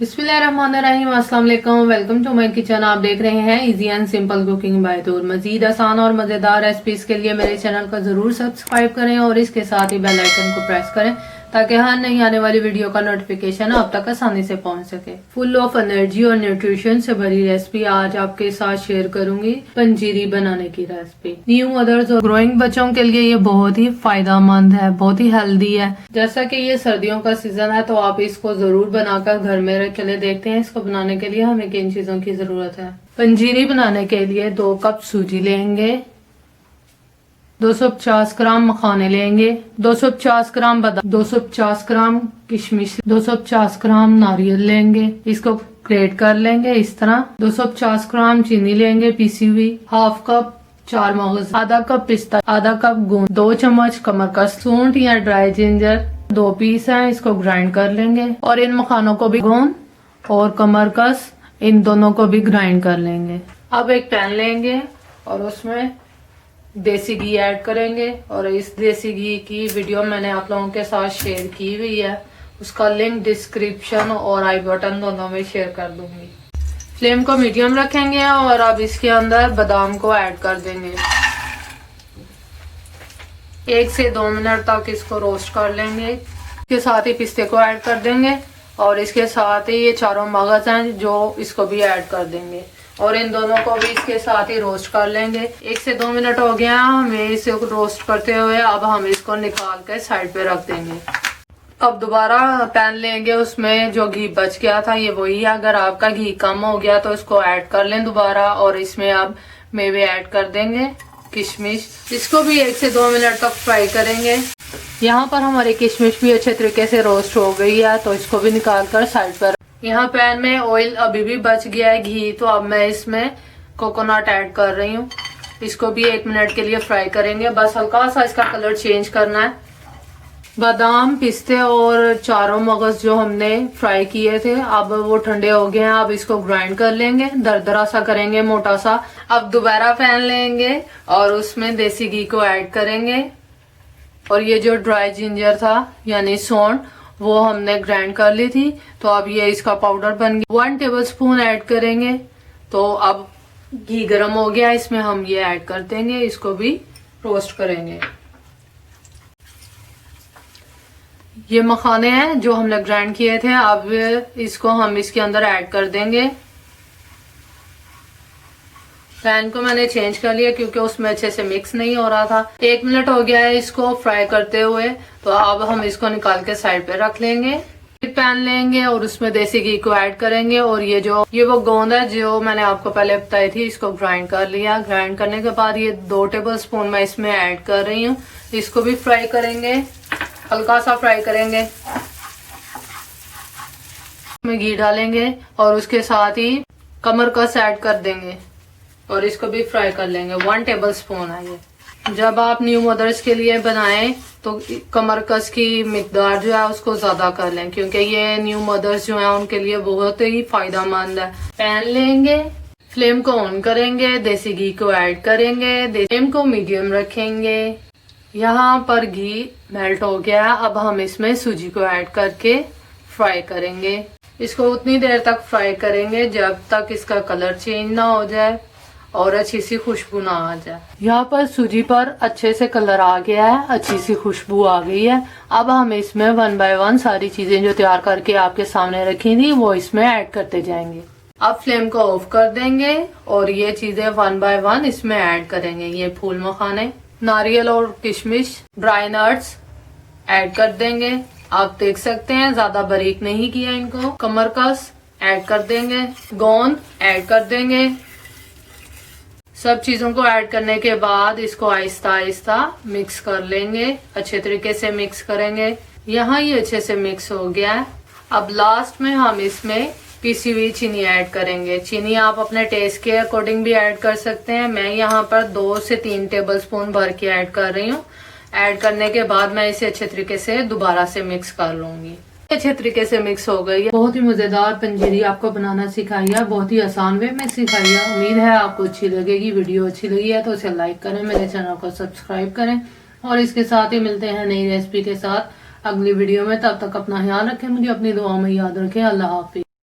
बिस्मिल्लाहिर्रहमानिर्रहीम, अस्सलाम वालेकुम। Welcome to my kitchen. आप देख रहे हैं easy and simple cooking by तूर। मजीद आसान और मजेदार रेसिपीज के लिए मेरे चैनल को जरूर सब्सक्राइब करें और इसके साथ ही बेल आइकन को प्रेस करें ताकि हर नई आने वाली वीडियो का नोटिफिकेशन आप तक आसानी से पहुंच सके। फुल ऑफ एनर्जी और न्यूट्रिशन से भरी रेसिपी आज आपके साथ शेयर करूंगी, पंजीरी बनाने की रेसिपी। न्यू मदर्स और ग्रोइंग बच्चों के लिए ये बहुत ही फायदेमंद है, बहुत ही हेल्दी है। जैसा कि ये सर्दियों का सीजन है तो आप इसको जरूर बनाकर घर में रख। चले देखते हैं इसको बनाने के लिए हमें किन चीजों की जरूरत है। पंजीरी बनाने के लिए 2 कप सूजी लेंगे, 250 ग्राम मखाने लेंगे, 250 ग्राम बादाम, 250 ग्राम किशमिश, 250 ग्राम नारियल लेंगे। इसको ग्रेट कर लेंगे इस तरह। 250 ग्राम चीनी लेंगे पीसी हुई, हाफ कप 4 मगज, आधा कप पिस्ता, आधा कप गोंद, 2 चम्मच कमरकस, सूंठ या ड्राई जिंजर 2 पीस है, इसको ग्राइंड कर लेंगे। और इन मखानों को भी गोंद और कमरकस इन दोनों को भी ग्राइंड कर लेंगे। अब एक पैन लेंगे और उसमें देसी घी ऐड करेंगे और इस देसी घी की वीडियो मैंने आप लोगों के साथ शेयर की हुई है, उसका लिंक डिस्क्रिप्शन और आई बटन दोनों में शेयर कर दूंगी। फ्लेम को मीडियम रखेंगे और अब इसके अंदर बादाम को ऐड कर देंगे। 1 से 2 मिनट तक इसको रोस्ट कर लेंगे। इसके साथ ही पिस्ते को ऐड कर देंगे और इसके साथ ही ये चारों मगज हैं जो इसको भी ऐड कर देंगे और इन दोनों को भी इसके साथ ही रोस्ट कर लेंगे। 1 से 2 मिनट हो गया हमें इसे रोस्ट करते हुए। अब हम इसको निकाल के साइड पे रख देंगे। अब दोबारा पैन लेंगे, उसमें जो घी बच गया था ये वही है। अगर आपका घी कम हो गया तो इसको ऐड कर लें दोबारा और इसमें अब मेवे ऐड कर देंगे, किशमिश। इसको भी 1 से 2 मिनट तक फ्राई करेंगे। यहाँ पर हमारी किशमिश भी अच्छे तरीके से रोस्ट हो गई है तो इसको भी निकाल कर साइड पर। यहाँ पैन में ऑयल अभी भी बच गया है घी, तो अब मैं इसमें कोकोनट ऐड कर रही हूँ। इसको भी 1 मिनट के लिए फ्राई करेंगे, बस हल्का सा इसका कलर चेंज करना है। बादाम, पिस्ते और चारों मगज जो हमने फ्राई किए थे अब वो ठंडे हो गए हैं। अब इसको ग्राइंड कर लेंगे, दरदरा सा करेंगे, मोटा सा। अब दोबारा पैन लेंगे और उसमें देसी घी को ऐड करेंगे और ये जो ड्राई जिंजर था यानी सौंठ वो हमने ग्राइंड कर ली थी, तो अब ये इसका पाउडर बन गया। 1 टेबलस्पून ऐड करेंगे। तो अब घी गर्म हो गया, इसमें हम ये ऐड कर देंगे, इसको भी रोस्ट करेंगे। ये मखाने हैं जो हमने ग्राइंड किए थे, अब इसको हम इसके अंदर ऐड कर देंगे। पैन को मैंने चेंज कर लिया क्योंकि उसमें अच्छे से मिक्स नहीं हो रहा था। 1 मिनट हो गया है इसको फ्राई करते हुए, तो अब हम इसको निकाल के साइड पे रख लेंगे। फिर पैन लेंगे और उसमें देसी घी को ऐड करेंगे और ये वो गोंद है जो मैंने आपको पहले बताई थी, इसको ग्राइंड कर लिया। ग्राइंड करने के बाद ये 2 टेबलस्पून मैं इसमें ऐड कर रही हूँ। इसको भी फ्राई करेंगे, हल्का सा फ्राई करेंगे। इसमें घी डालेंगे और उसके साथ ही कमरकस ऐड कर देंगे और इसको भी फ्राई कर लेंगे। 1 टेबलस्पून है ये। जब आप न्यू मदर्स के लिए बनाएं तो कमरकस की मिकदार जो है उसको ज्यादा कर लें क्योंकि ये न्यू मदर्स जो है उनके लिए बहुत ही फायदेमंद है। पैन लेंगे, फ्लेम को ऑन करेंगे, देसी घी को ऐड करेंगे, फ्लेम को मीडियम रखेंगे। यहाँ पर घी मेल्ट हो गया, अब हम इसमें सूजी को ऐड करके फ्राई करेंगे। इसको उतनी देर तक फ्राई करेंगे जब तक इसका कलर चेंज ना हो जाए और अच्छी सी खुशबू ना आ जाए। यहाँ पर सूजी पर अच्छे से कलर आ गया है, अच्छी सी खुशबू आ गई है। अब हम इसमें 1 बाय 1 सारी चीजें जो तैयार करके आपके सामने रखी थी वो इसमें ऐड करते जाएंगे। अब फ्लेम को ऑफ कर देंगे और ये चीजें 1 बाय 1 इसमें ऐड करेंगे। ये फूल मखाने, नारियल और किशमिश, ड्राई नट्स ऐड कर देंगे। आप देख सकते हैं ज्यादा बारीक नहीं किया इनको। कमरकस ऐड कर देंगे, गोंद ऐड कर देंगे। सब चीजों को ऐड करने के बाद इसको आहिस्ता आहिस्ता मिक्स कर लेंगे, अच्छे तरीके से मिक्स करेंगे। यहाँ ये अच्छे से मिक्स हो गया है। अब लास्ट में हम इसमें पीसी हुई चीनी ऐड करेंगे। चीनी आप अपने टेस्ट के अकॉर्डिंग भी ऐड कर सकते हैं। मैं यहाँ पर 2 से 3 टेबलस्पून भर के ऐड कर रही हूँ। ऐड करने के बाद मैं इसे अच्छे तरीके से दोबारा से मिक्स कर लूंगी। अच्छे तरीके से मिक्स हो गई है। बहुत ही मजेदार पंजीरी आपको बनाना सिखाई है, बहुत ही आसान वे में सिखाई है। उम्मीद है आपको अच्छी लगेगी। वीडियो अच्छी लगी है तो इसे लाइक करें, मेरे चैनल को सब्सक्राइब करें और इसके साथ ही मिलते हैं नई रेसिपी के साथ अगली वीडियो में। तब तक अपना ख्याल रखें, मुझे अपनी दुआ में याद रखें। अल्लाह हाफिज।